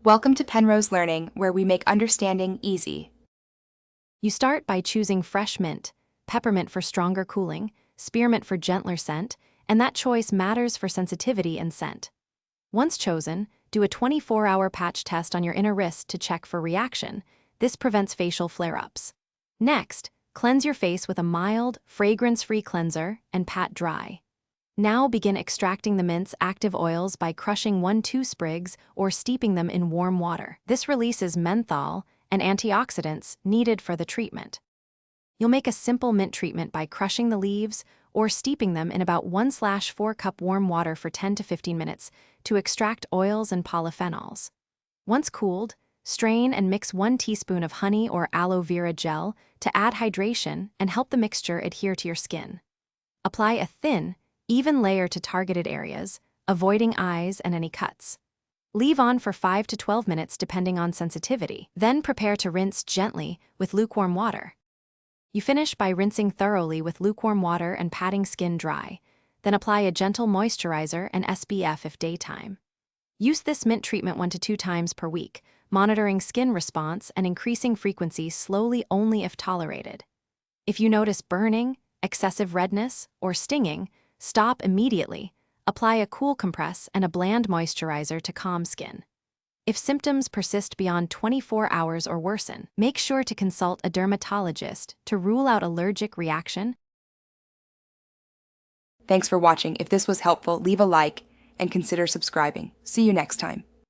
Welcome to Penrose Learning, where we make understanding easy. You start by choosing fresh mint, peppermint for stronger cooling, spearmint for gentler scent, and that choice matters for sensitivity and scent. Once chosen, do a 24-hour patch test on your inner wrist to check for reaction. This prevents facial flare-ups. Next, cleanse your face with a mild, fragrance-free cleanser and pat dry. Now begin extracting the mint's active oils by crushing 1-2 sprigs or steeping them in warm water. This releases menthol and antioxidants needed for the treatment. You'll make a simple mint treatment by crushing the leaves or steeping them in about 1/4 cup warm water for 10 to 15 minutes to extract oils and polyphenols. Once cooled, strain and mix 1 teaspoon of honey or aloe vera gel to add hydration and help the mixture adhere to your skin. Apply a thin, even layer to targeted areas, avoiding eyes and any cuts. Leave on for 5 to 12 minutes depending on sensitivity. Then prepare to rinse gently with lukewarm water. You finish by rinsing thoroughly with lukewarm water and patting skin dry. Then apply a gentle moisturizer and SPF if daytime. Use this mint treatment 1 to 2 times per week, monitoring skin response and increasing frequency slowly only if tolerated. If you notice burning, excessive redness, or stinging, stop immediately. Apply a cool compress and a bland moisturizer to calm skin. If symptoms persist beyond 24 hours or worsen, make sure to consult a dermatologist to rule out allergic reaction. Thanks for watching. If this was helpful, leave a like and consider subscribing. See you next time.